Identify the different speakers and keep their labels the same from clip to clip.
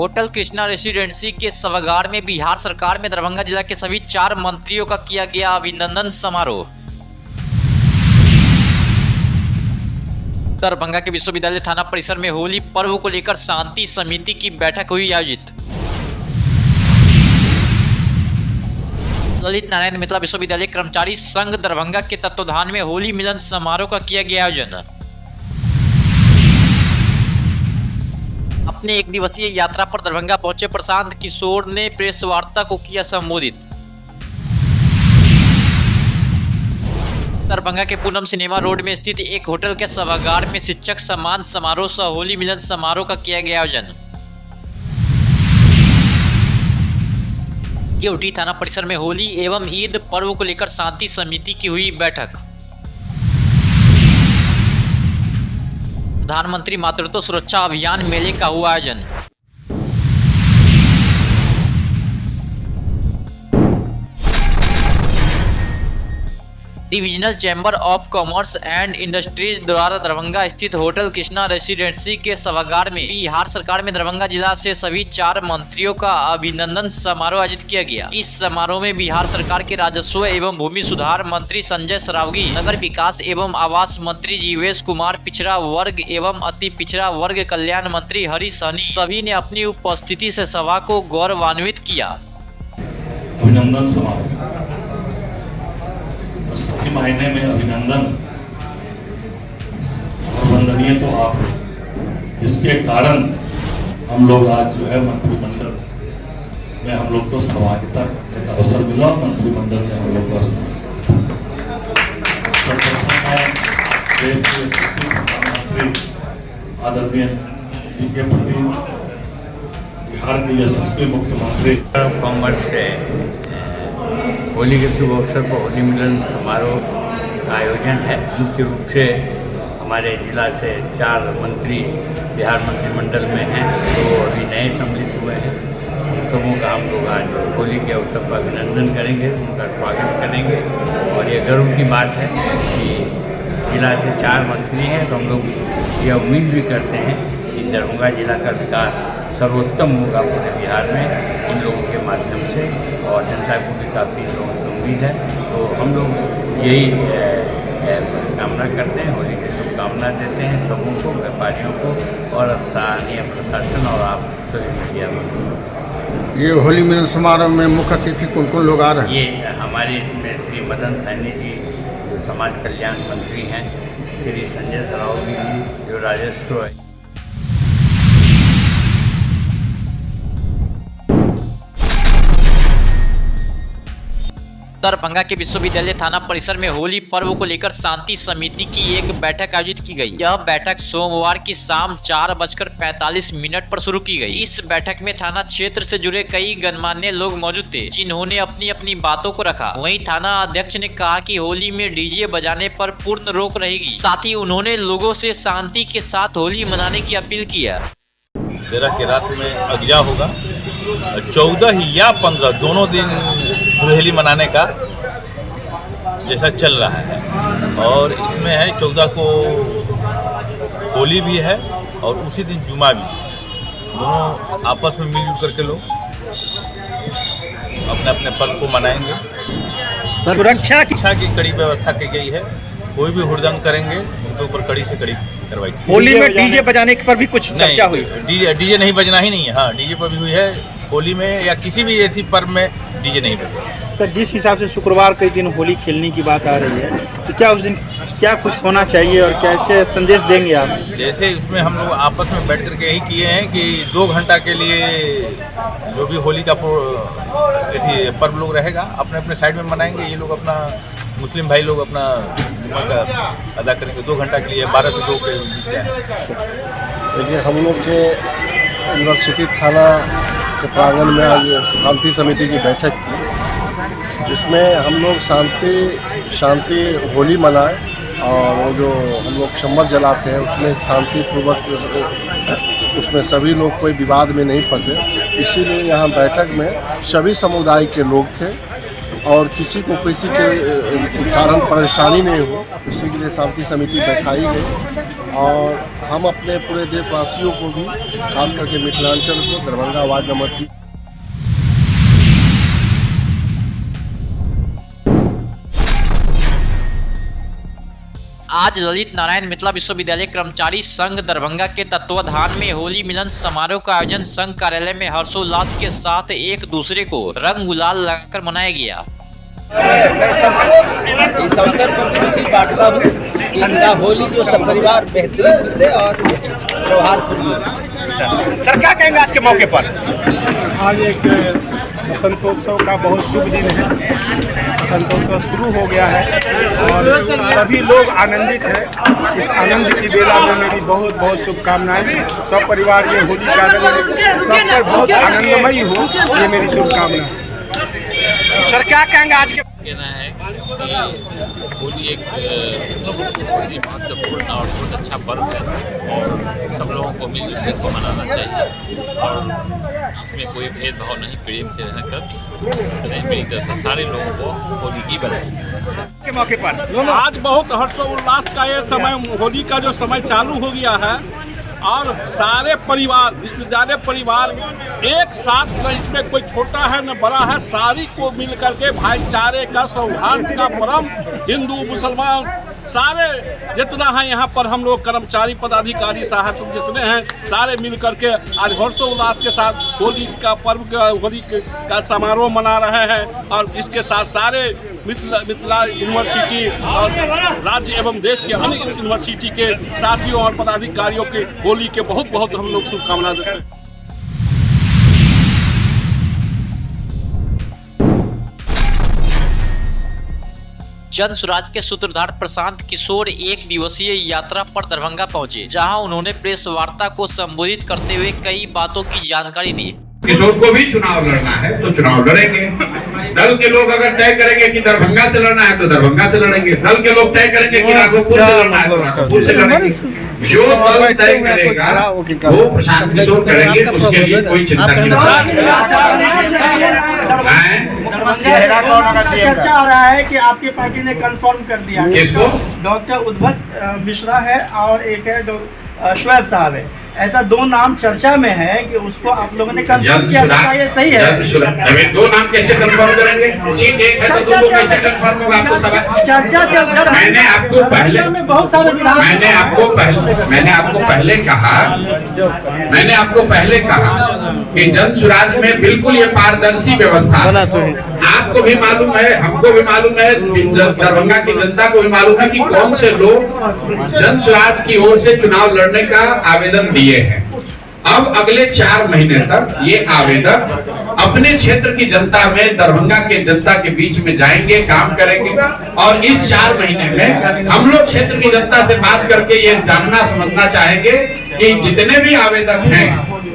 Speaker 1: Hotel Krishna residency के सभागार में बिहार सरकार में दरभंगा जिला के सभी 4 मंत्रियों का किया गया अभिनंदन समारोह। दरभंगा के विश्वविद्यालय थाना परिसर में होली पर्व को लेकर शांति समिति की बैठक हुई आयोजित। ललित नारायण मिथिला विश्वविद्यालय कर्मचारी संघ दरभंगा के तत्वाधान में होली मिलन समारोह का किया गया आयोजन। अपने 1 दिवसीय यात्रा पर दरभंगा पहुंचे प्रशांत किशोर ने प्रेस वार्ता को किया संबोधित। दरभंगा के पूनम सिनेमा रोड में स्थित एक होटल के सभागार में शिक्षक सम्मान समारोह सह होली मिलन समारोह का किया गया आयोजन। केवटी थाना परिसर में होली एवं ईद पर्व को लेकर शांति समिति की हुई बैठक। प्रधानमंत्री मातृत्व सुरक्षा अभियान मेले का हुआ आयोजन। Divisional chamber of commerce and industries द्वारा दरभंगा स्थित होटल कृष्णा रेसिडेंसी के सभागार में बिहार सरकार में दरभंगा जिला से सभी 4 मंत्रियों का अभिनंदन समारोह आयोजित किया गया। इस समारोह में बिहार सरकार के राजस्व एवं भूमि सुधार मंत्री संजय सरावगी, नगर विकास एवं आवास मंत्री जीवेश कुमार, पिछड़ा वर्ग एवं अति पिछड़ा वर्ग कल्याण मंत्री हरि सहनी सभी ने अपनी उपस्थिति से सभा को गौरवान्वित किया।
Speaker 2: अभिनंदन समारोह सही मायने में अभिनंदन और वंदनीय तो आप, जिसके कारण हम लोग आज जो है मंत्रिमंडल में हम लोग को सहभागिता का अवसर मिला। मंत्रिमंडल में हम लोग को देश के प्रधानमंत्री आदरणीय जी के प्रति बिहार के यशस्वी मुख्यमंत्री
Speaker 3: कॉमर्स से होली के शुभ अवसर पर होली मिलन समारोह का आयोजन है। मुख्य रूप से हमारे जिला से 4 मंत्री बिहार मंत्रिमंडल में हैं, तो अभी नए सम्मिलित हुए हैं। उन सबों का हम लोग आज होली के अवसर पर अभिनंदन करेंगे, उनका स्वागत करेंगे। और ये गर्व की बात है कि जिला से 4 मंत्री हैं, तो हम लोग ये उम्मीद भी करते हैं कि दरभंगा जिला का विकास सर्वोत्तम होगा पूरे बिहार में इन लोगों के माध्यम से, और जनता को भी काफ़ी लोगों से उम्मीद है। तो हम लोग यही कामना करते हैं, होली की शुभकामना देते हैं सबों को, व्यापारियों को और स्थानीय प्रशासन और आप सभी मीडिया में।
Speaker 4: ये होली मिलन समारोह में मुख्य अतिथि कौन कौन लोग आ रहे हैं?
Speaker 3: ये हमारे श्री मदन सैनी जी जो समाज कल्याण मंत्री हैं, श्री संजय सरावगी जी जो राजस्व
Speaker 1: दरभंगा के विश्वविद्यालय थाना परिसर में होली पर्व को लेकर शांति समिति की एक बैठक आयोजित की गई। यह बैठक सोमवार की शाम 4:45 पर शुरू की गई। इस बैठक में थाना क्षेत्र से जुड़े कई गणमान्य लोग मौजूद थे, जिन्होंने अपनी अपनी बातों को रखा। वहीं थाना अध्यक्ष ने कहा कि होली में डीजे बजाने पर पूर्ण रोक रहेगी। साथ ही उन्होंने लोगों से शांति के साथ होली मनाने की अपील किया।
Speaker 2: 13 की रात में अगिया होगा, 14 या 15 दोनों दिन होली मनाने का जैसा चल रहा है। और इसमें है 14 को होली भी है और उसी दिन जुमा भी। दोनों आपस में मिलजुल करके लोग अपने अपने पर्व को मनाएंगे। सुरक्षा की कड़ी व्यवस्था की गई है। कोई भी हुड़दंग करेंगे उनके ऊपर कड़ी से कड़ी कार्रवाई।
Speaker 5: होली में डीजे बजाने पर भी कुछ चर्चा हुई?
Speaker 2: डीजे नहीं बजना ही नहीं है। हाँ, डीजे पर भी हुई है। होली में या किसी भी ऐसी पर्व में डीजे नहीं बजे।
Speaker 5: सर, जिस हिसाब से शुक्रवार के दिन होली खेलने की बात आ रही है, तो क्या उस दिन क्या कुछ होना चाहिए और कैसे संदेश देंगे आप?
Speaker 2: जैसे उसमें हम लोग आपस में बैठ करके यही किए हैं कि 2 घंटा के लिए जो भी होली का पर्व लोग रहेगा अपने अपने साइड में मनाएंगे। ये लोग अपना मुस्लिम भाई लोग अपना अदा करेंगे 2 घंटा के लिए, 12 से 2 के बीच का।
Speaker 6: देखिए, हम लोग के यूनिवर्सिटी थाना के प्रांगण में आज शांति समिति की बैठक की, जिसमें हम लोग शांति होली मनाएं और वो जो हम लोग चम्मच जलाते हैं उसमें शांतिपूर्वक, उसमें सभी लोग कोई विवाद में नहीं फंसे। इसीलिए यहाँ बैठक में सभी समुदाय के लोग थे और किसी को किसी के कारण परेशानी नहीं हो, इसी के लिए शांति समिति बैठाई गई। और हम अपने पूरे देशवासियों को भी, खास करके मिथिलांचल को, दरभंगा वार्ड नंबर 3
Speaker 1: आज ललित नारायण मिथिला विश्वविद्यालय कर्मचारी संघ दरभंगा के तत्वाधान में होली मिलन समारोह का आयोजन संघ कार्यालय में हर्षोल्लास के साथ एक दूसरे को रंग गुलाल लगाकर मनाया गया।
Speaker 7: मैं सबको इस अवसर पर खुशी बांटता हूँ कि इनका होली जो सब परिवार बेहतरीन बीते और सौहार्दपूर्ण।
Speaker 5: सर क्या कहेंगे आज के मौके पर? आज एक बसंतोत्सव का बहुत शुभ दिन है। बसंतोत्सव शुरू हो गया है और सभी लोग आनंदित हैं। इस आनंद की बेला में मेरी बहुत बहुत शुभकामनाएं। सब परिवार ये होली का सब पर बहुत आनंदमयी हो, ये मेरी शुभकामना है। सर क्या कहेंगे आज के?
Speaker 2: कहना है कि होली एक महत्वपूर्ण और बहुत अच्छा पर्व है और सब लोगों को मिलकर इसको मनाना चाहिए और इसमें कोई भेदभाव नहीं, प्रेम से रहकर मेरी तरफ से सारे लोगों को होली की बधाई।
Speaker 5: के मौके पर आज बहुत हर्षोल्लास का ये समय, होली का जो समय चालू हो गया है और सारे परिवार, विश्वविद्यालय परिवार एक साथ, न इसमें कोई छोटा है न बड़ा है, सारी को मिल करके भाईचारे का, सौहार्द का परम, हिंदू मुसलमान सारे जितना है यहाँ पर हम लोग कर्मचारी पदाधिकारी साहब जितने हैं सारे मिल करके आज हर्षोल्लास के साथ होली का पर्व, होली का समारोह मना रहे हैं और इसके साथ सारे मिथिला यूनिवर्सिटी और राज्य एवं देश के अन्य यूनिवर्सिटी के साथियों और पदाधिकारियों के होली के बहुत बहुत हम लोग शुभकामनाएं देते हैं।
Speaker 1: जन स्वराज के सूत्रधार प्रशांत किशोर एक दिवसीय यात्रा पर दरभंगा पहुंचे, जहां उन्होंने प्रेस वार्ता को संबोधित करते हुए कई बातों की जानकारी दी।
Speaker 8: किशोर को भी चुनाव लड़ना है तो चुनाव लड़ेंगे। दल के लोग अगर तय करेंगे कि दरभंगा से लड़ना है तो दरभंगा से लड़ेंगे। दल के लोग तय करेंगे कि नागपुर से लड़ना है तो नागपुर से लड़ेंगे। जो दल तय करेगा वो प्रशांत किशोर करेंगे, उसके लिए कोई चिंता की बात नहीं।
Speaker 5: चर्चा हो रहा है कि आपकी पार्टी ने कंफर्म कर दिया है
Speaker 8: किसको?
Speaker 5: डॉक्टर उद्भट मिश्रा है और एक है श्वेत साहब है। ऐसा दो नाम चर्चा में है कि उसको आप लोगों ने कंफर्म किया था, ये सही है?
Speaker 8: अभी दो नाम कैसे कंफर्म करेंगे? सीट एक है तो दोनों कैसे कंफर्म होगा? आपको सब
Speaker 5: चर्चा चल रहा है।
Speaker 8: मैंने आपको पहले
Speaker 5: बहुत सारे
Speaker 8: मैंने आपको पहले कहा कि जन स्वराज में बिल्कुल ये पारदर्शी व्यवस्था है। आपको भी मालूम है, हमको भी मालूम है, दरभंगा की जनता को भी मालूम है कि कौन से लोग जन स्वराज की ओर से चुनाव लड़ने का आवेदन दिए हैं। अब अगले 4 महीने तक ये आवेदक अपने क्षेत्र की जनता में, दरभंगा के जनता के बीच में जाएंगे, काम करेंगे और इस 4 महीने में हम लोग क्षेत्र की जनता से बात करके ये जानना समझना चाहेंगे कि जितने भी आवेदक हैं,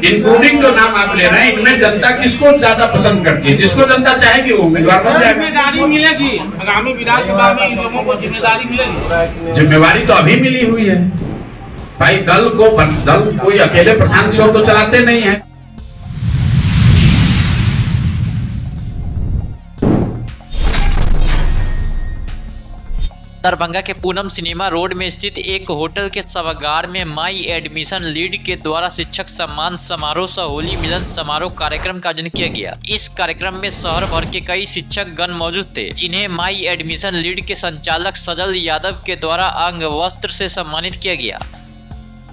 Speaker 8: इंक्लूडिंग जो नाम आप ले रहे हैं, इनमें जनता किसको ज्यादा पसंद करती है। जिसको जनता चाहेगी वो उम्मीदवार बन जाएगा।
Speaker 5: जिम्मेदारी मिलेगी आगामी विधानसभा में, इन लोगों को जिम्मेदारी मिलेगी।
Speaker 8: जिम्मेवारी तो अभी मिली हुई है भाई। दल कोई अकेले प्रशांत किशोर तो चलाते नहीं है।
Speaker 1: दरभंगा के पूनम सिनेमा रोड में स्थित एक होटल के सभागार में माई एडमिशन लीड के द्वारा शिक्षक सम्मान समारोह सह होली मिलन समारोह कार्यक्रम का आयोजन किया गया। इस कार्यक्रम में शहर भर के कई शिक्षक गण मौजूद थे, जिन्हें माई एडमिशन लीड के संचालक सजल यादव के द्वारा अंग वस्त्र से सम्मानित किया गया।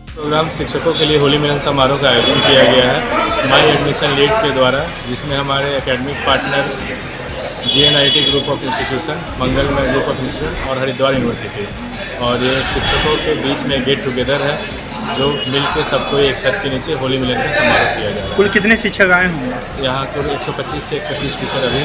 Speaker 9: प्रोग्राम शिक्षकों के लिए होली मिलन समारोह का आयोजन किया गया है माई एडमिशन लीड के द्वारा, जिसमें हमारे academic partner GNIT group of institution, मंगलमय ग्रुप ऑफ इंस्टीट्यूशन और हरिद्वार यूनिवर्सिटी, और ये शिक्षकों के बीच में गेट टुगेदर है जो मिलकर सबको एक छत के नीचे होली मिलन का समारोह किया जा रहा है।
Speaker 5: कुल कितने शिक्षक आए होंगे?
Speaker 9: यहाँ कुल 125 से 130 टीचर अभी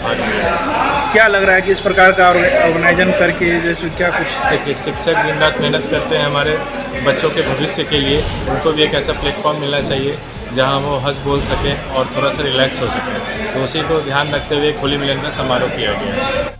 Speaker 9: आ रहे हैं।
Speaker 5: क्या लग रहा है कि इस प्रकार का ऑर्गेनाइजन करके जैसे क्या कुछ?
Speaker 9: देखिए, शिक्षक दिन रात मेहनत करते हैं हमारे बच्चों के भविष्य के लिए। उनको भी एक ऐसा प्लेटफॉर्म मिलना चाहिए जहां वो हंस बोल सकें और थोड़ा सा रिलैक्स हो सकें, तो उसी को ध्यान रखते हुए होली मिलन का समारोह किया गया है।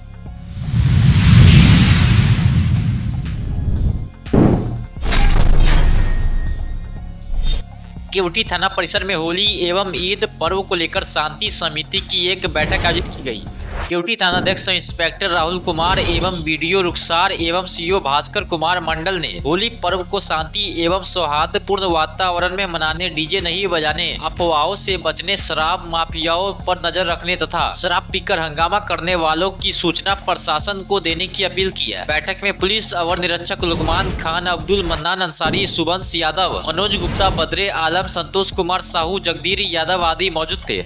Speaker 1: केवटी थाना परिसर में होली एवं ईद पर्व को लेकर शांति समिति की एक बैठक आयोजित की गई। केवटी थानाध्यक्ष इंस्पेक्टर राहुल कुमार एवं बीडीओ रुखसार एवं सीओ भास्कर कुमार मंडल ने होली पर्व को शांति एवं सौहार्दपूर्ण वातावरण में मनाने, डीजे नहीं बजाने, अफवाहों से बचने, शराब माफियाओं पर नजर रखने तथा शराब पीकर हंगामा करने वालों की सूचना प्रशासन को देने की अपील की है। बैठक में पुलिस अवर निरीक्षक लुकमान खान, अब्दुल मन्नान अंसारी, सुबंश यादव, मनोज गुप्ता, बद्रे आलम, संतोष कुमार साहू, जगदीर यादव आदि मौजूद थे।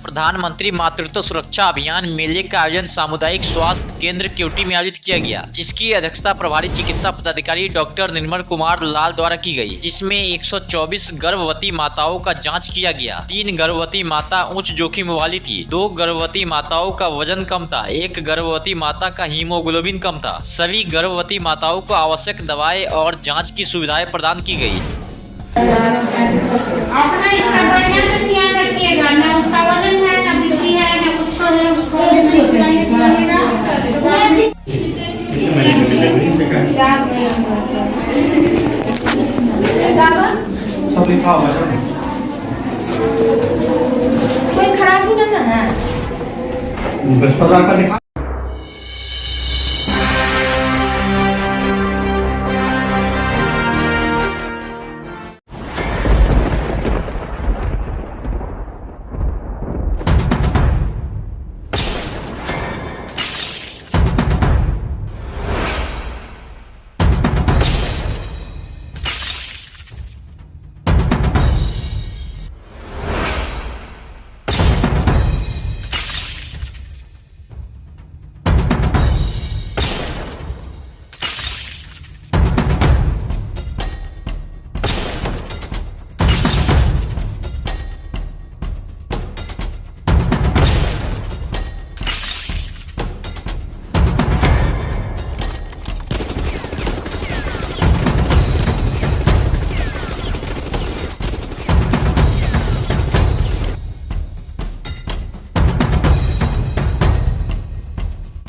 Speaker 1: प्रधानमंत्री मातृत्व सुरक्षा अभियान मेले का आयोजन सामुदायिक स्वास्थ्य केंद्र केवटी में आयोजित किया गया, जिसकी अध्यक्षता प्रभारी चिकित्सा पदाधिकारी डॉक्टर निर्मल कुमार लाल द्वारा की गई, जिसमें 124 गर्भवती माताओं का जांच किया गया। 3 गर्भवती माता उच्च जोखिम वाली थी, 2 गर्भवती माताओं का वजन कम था, 1 गर्भवती माता का हीमोग्लोबिन कम था। सभी गर्भवती माताओं को आवश्यक दवाएं और जाँच की सुविधाएं प्रदान की गयी।
Speaker 10: अपना इसका बढ़िया से ध्यान रखिएगा, ना उसका वजन है, ना बीपी है, ना कुछ है, उसको
Speaker 11: सब लिखा हुआ है,
Speaker 10: कोई खराबी नहीं है।
Speaker 11: बृहस्पतिवार का लिखा